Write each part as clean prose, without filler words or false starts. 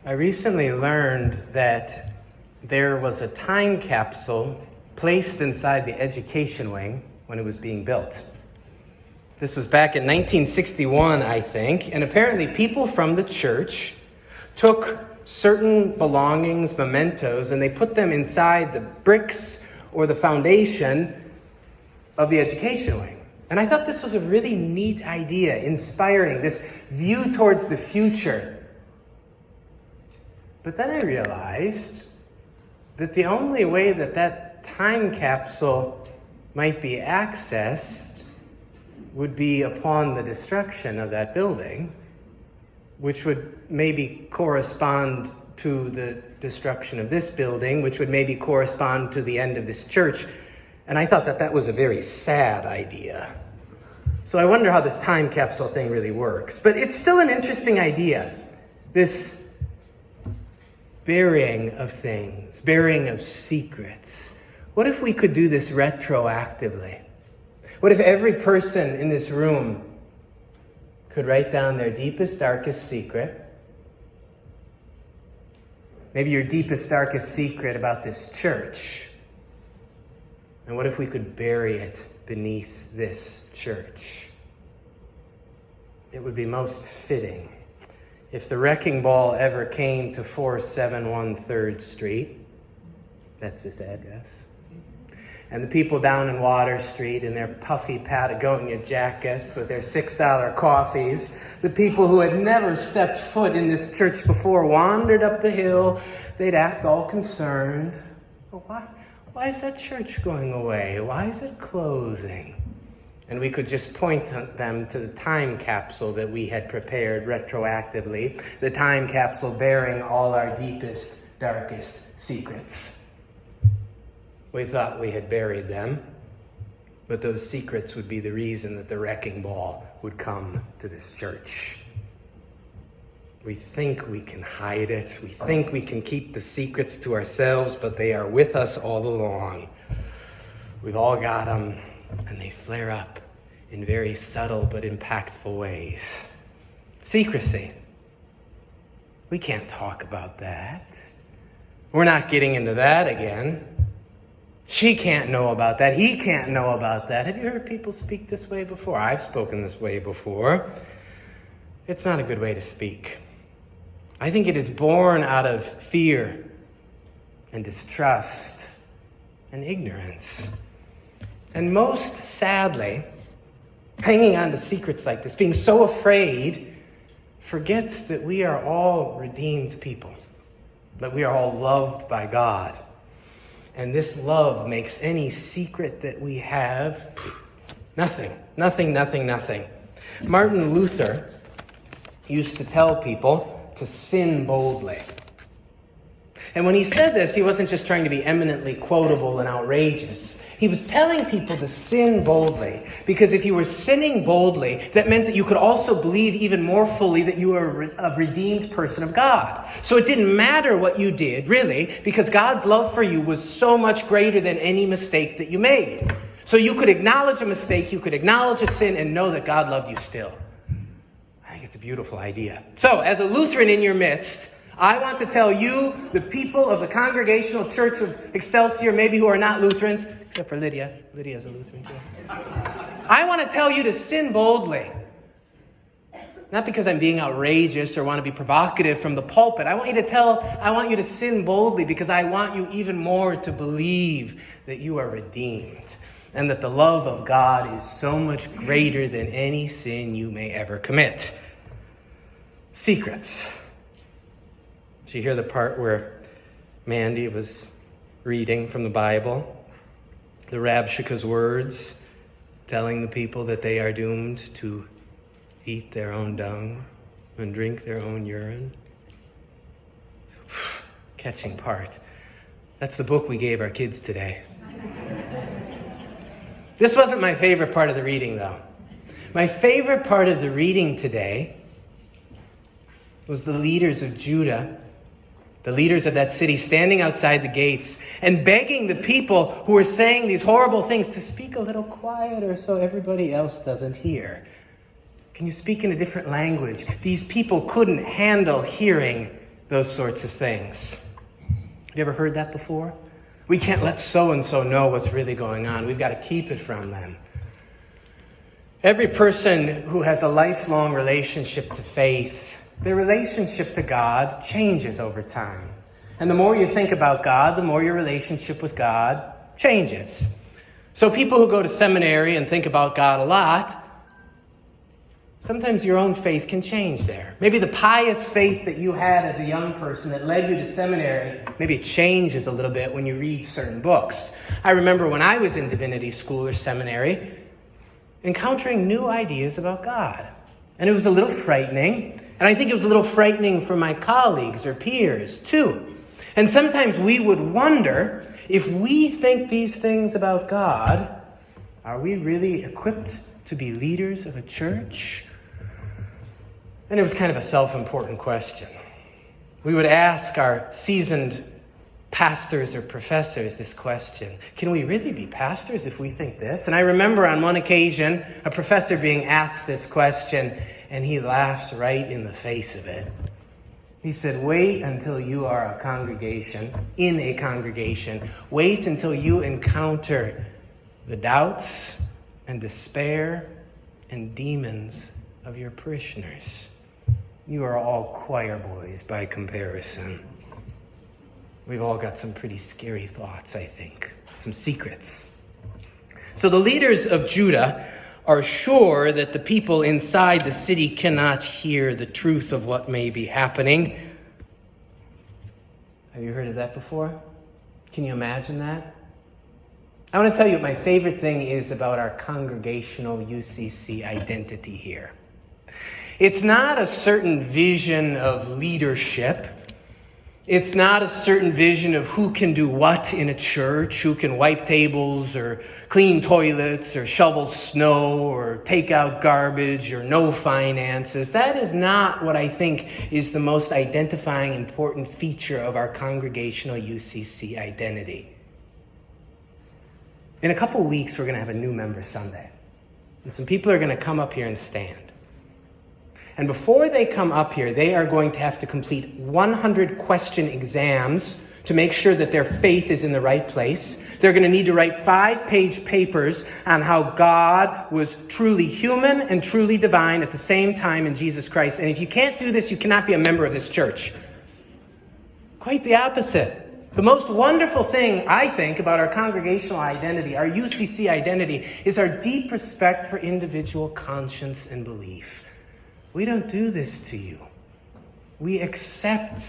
I recently learned that there was a time capsule placed inside the education wing when it was being built. This was back in 1961, I think, and apparently people from the church took certain belongings, mementos, and they put them inside the bricks or the foundation of the education wing. And I thought this was a really neat idea, inspiring, this view towards the future. But then I realized that the only way that time capsule might be accessed would be upon the destruction of that building, which would maybe correspond to the destruction of this building, which would maybe correspond to the end of this church. And I thought that was a very sad idea. So I wonder how this time capsule thing really works. But it's still an interesting idea, this burying of things, burying of secrets. What if we could do this retroactively? What if every person in this room could write down their deepest, darkest secret? Maybe your deepest, darkest secret about this church. And what if we could bury it beneath this church? It would be most fitting if the wrecking ball ever came to 4713 3rd Street, that's this address, and the people down in Water Street in their puffy Patagonia jackets with their $6 coffees, the people who had never stepped foot in this church before wandered up the hill, they'd act all concerned. Well, why is that church going away? Why is it closing? And we could just point them to the time capsule that we had prepared retroactively, the time capsule bearing all our deepest, darkest secrets. We thought we had buried them, but those secrets would be the reason that the wrecking ball would come to this church. We think we can hide it. We think we can keep the secrets to ourselves, but they are with us all along. We've all got them, and they flare up in very subtle but impactful ways. Secrecy. We can't talk about that. We're not getting into that again. She can't know about that. He can't know about that. Have you heard people speak this way before? I've spoken this way before. It's not a good way to speak. I think it is born out of fear and distrust and ignorance. And most sadly, hanging on to secrets like this, being so afraid, forgets that we are all redeemed people, that we are all loved by God. And this love makes any secret that we have nothing. Martin Luther used to tell people to sin boldly. And when he said this, he wasn't just trying to be eminently quotable and outrageous. He was telling people to sin boldly, because if you were sinning boldly, that meant that you could also believe even more fully that you were a redeemed person of God. So it didn't matter what you did, really, because God's love for you was so much greater than any mistake that you made. So you could acknowledge a mistake, you could acknowledge a sin, and know that God loved you still. I think it's a beautiful idea. So, as a Lutheran in your midst, I want to tell you, the people of the Congregational Church of Excelsior, maybe who are not Lutherans, except for Lydia. Lydia's a Lutheran too. I want to tell you to sin boldly. Not because I'm being outrageous or want to be provocative from the pulpit. I want you to sin boldly because I want you even more to believe that you are redeemed and that the love of God is so much greater than any sin you may ever commit. Secrets. Did you hear the part where Mandy was reading from the Bible? The Rabshakeh's words, telling the people that they are doomed to eat their own dung and drink their own urine. Catching part. That's the book we gave our kids today. This wasn't my favorite part of the reading, though. My favorite part of the reading today was the leaders of Judah, the leaders of that city, standing outside the gates and begging the people who were saying these horrible things to speak a little quieter so everybody else doesn't hear. Can you speak in a different language? These people couldn't handle hearing those sorts of things. Have you ever heard that before? We can't let so-and-so know what's really going on. We've got to keep it from them. Every person who has a lifelong relationship to faith, their relationship to God changes over time. And the more you think about God, the more your relationship with God changes. So people who go to seminary and think about God a lot, sometimes your own faith can change there. Maybe the pious faith that you had as a young person that led you to seminary, maybe it changes a little bit when you read certain books. I remember when I was in divinity school or seminary, encountering new ideas about God. And it was a little frightening. And I think it was a little frightening for my colleagues or peers too. And sometimes we would wonder, if we think these things about God, are we really equipped to be leaders of a church? And it was kind of a self-important question. We would ask our seasoned pastors or professors this question: can we really be pastors if we think this? And I remember on one occasion a professor being asked this question, and he laughs right in the face of it. He said, wait until you are in a congregation. Wait until you encounter the doubts and despair and demons of your parishioners. You are all choir boys by comparison. We've all got some pretty scary thoughts, I think. Some secrets. So the leaders of Judah are sure that the people inside the city cannot hear the truth of what may be happening. Have you heard of that before? Can you imagine that? I want to tell you what my favorite thing is about our congregational UCC identity here. It's not a certain vision of leadership. It's not a certain vision of who can do what in a church, who can wipe tables or clean toilets or shovel snow or take out garbage or know finances. That is not what I think is the most identifying important feature of our congregational UCC identity. In a couple weeks, we're going to have a new member Sunday. And some people are going to come up here and stand. And before they come up here, they are going to have to complete 100 question exams to make sure that their faith is in the right place. They're going to need to write 5-page papers on how God was truly human and truly divine at the same time in Jesus Christ. And if you can't do this, you cannot be a member of this church. Quite the opposite. The most wonderful thing, I think, about our congregational identity, our UCC identity, is our deep respect for individual conscience and belief. We don't do this to you. We accept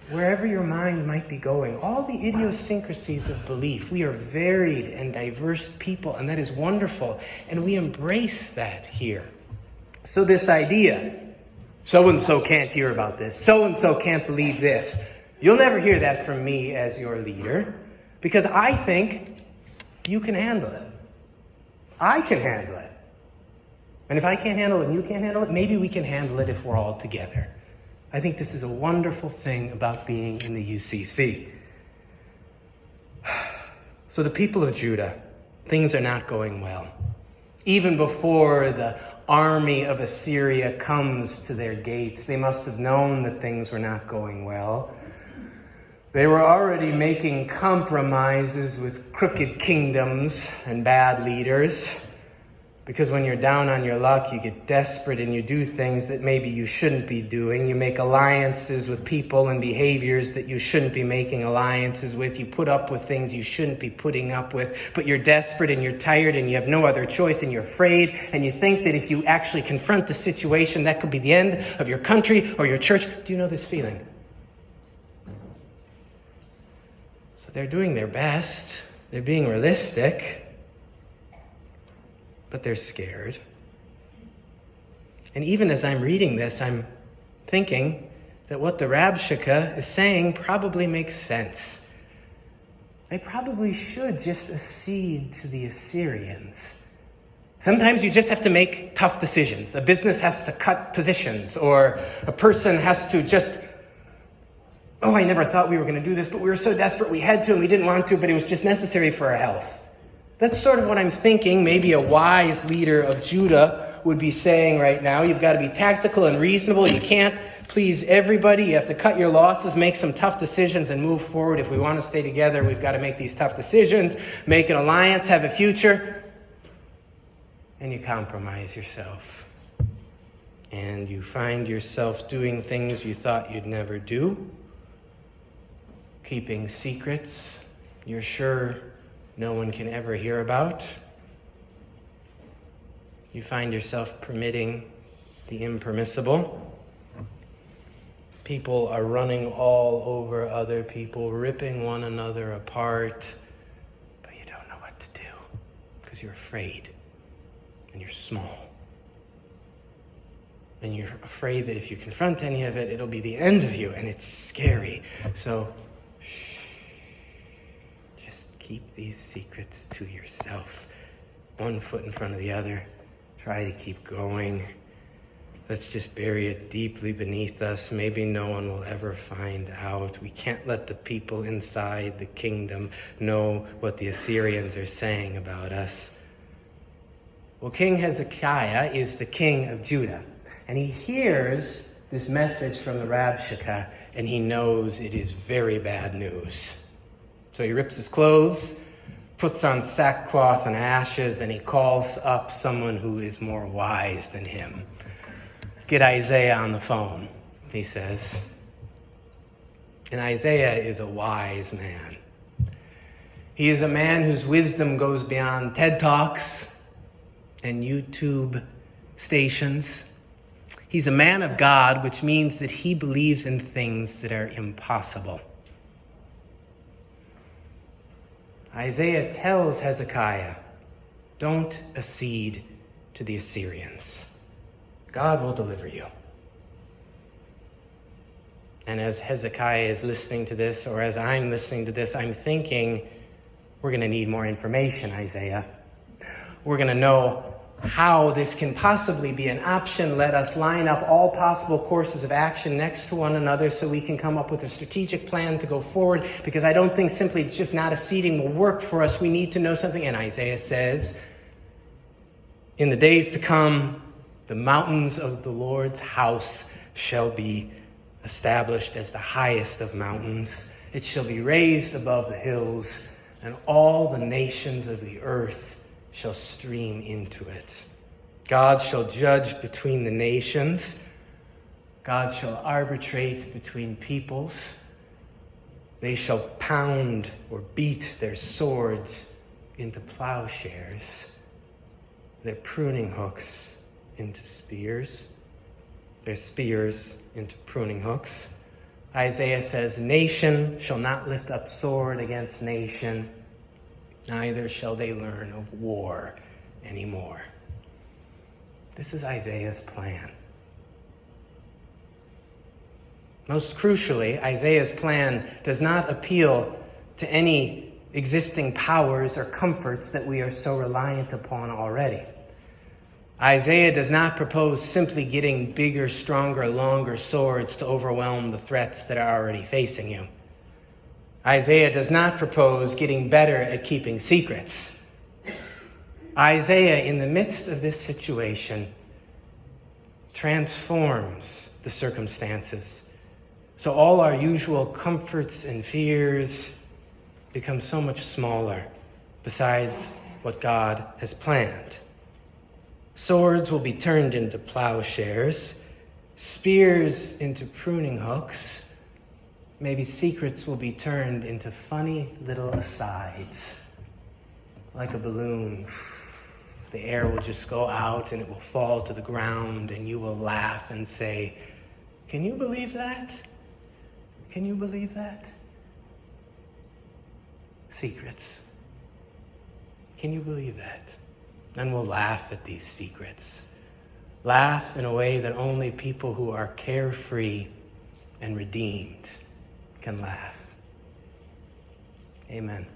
wherever your mind might be going, all the idiosyncrasies of belief. We are varied and diverse people, and that is wonderful. And we embrace that here. So this idea, so-and-so can't hear about this, so-and-so can't believe this, you'll never hear that from me as your leader, because I think you can handle it. I can handle it. And if I can't handle it and you can't handle it, maybe we can handle it if we're all together. I think this is a wonderful thing about being in the UCC. So the people of Judah, things are not going well. Even before the army of Assyria comes to their gates, they must have known that things were not going well. They were already making compromises with crooked kingdoms and bad leaders. Because when you're down on your luck, you get desperate and you do things that maybe you shouldn't be doing. You make alliances with people and behaviors that you shouldn't be making alliances with. You put up with things you shouldn't be putting up with. But you're desperate and you're tired and you have no other choice and you're afraid. And you think that if you actually confront the situation, that could be the end of your country or your church. Do you know this feeling? So they're doing their best. They're being realistic. But they're scared. And even as I'm reading this, I'm thinking that what the Rabshakeh is saying probably makes sense. They probably should just accede to the Assyrians. Sometimes you just have to make tough decisions. A business has to cut positions, or a person has to just, I never thought we were going to do this, but we were so desperate we had to and we didn't want to, but it was just necessary for our health. That's sort of what I'm thinking maybe a wise leader of Judah would be saying right now. You've got to be tactical and reasonable. You can't please everybody. You have to cut your losses, make some tough decisions, and move forward. If we want to stay together, we've got to make these tough decisions, make an alliance, have a future. And you compromise yourself. And you find yourself doing things you thought you'd never do, keeping secrets you're sure no one can ever hear about. You find yourself permitting the impermissible. People are running all over other people, ripping one another apart, but you don't know what to do because you're afraid and you're small. And you're afraid that if you confront any of it, it'll be the end of you, and it's scary. So, just keep these secrets to yourself. One foot in front of the other. Try to keep going. Let's just bury it deeply beneath us. Maybe no one will ever find out. We can't let the people inside the kingdom know what the Assyrians are saying about us. Well, King Hezekiah is the king of Judah. And he hears this message from the Rabshakeh, and he knows it is very bad news. So he rips his clothes, puts on sackcloth and ashes, and he calls up someone who is more wise than him. Get Isaiah on the phone, he says. And Isaiah is a wise man. He is a man whose wisdom goes beyond TED Talks and YouTube stations. He's a man of God, which means that he believes in things that are impossible. Isaiah tells Hezekiah, don't accede to the Assyrians. God will deliver you. And as Hezekiah is listening to this, or as I'm listening to this, I'm thinking, we're going to need more information, Isaiah. We're going to know how this can possibly be an option. Let us line up all possible courses of action next to one another so we can come up with a strategic plan to go forward, because I don't think simply just not acceding will work for us. We need to know something. And Isaiah says, in the days to come, the mountains of the Lord's house shall be established as the highest of mountains. It shall be raised above the hills, and all the nations of the earth shall stream into it. God shall judge between the nations. God shall arbitrate between peoples. They shall pound or beat their swords into plowshares, their pruning hooks into spears, their spears into pruning hooks. Isaiah says, nation shall not lift up sword against nation, neither shall they learn of war anymore. This is Isaiah's plan. Most crucially, Isaiah's plan does not appeal to any existing powers or comforts that we are so reliant upon already. Isaiah does not propose simply getting bigger, stronger, longer swords to overwhelm the threats that are already facing you. Isaiah does not propose getting better at keeping secrets. Isaiah, in the midst of this situation, transforms the circumstances. So all our usual comforts and fears become so much smaller besides what God has planned. Swords will be turned into plowshares, spears into pruning hooks. Maybe secrets will be turned into funny little asides. Like a balloon, the air will just go out and it will fall to the ground, and you will laugh and say, can you believe that? Can you believe that? Secrets. Can you believe that? And we'll laugh at these secrets. Laugh in a way that only people who are carefree and redeemed can laugh. Amen.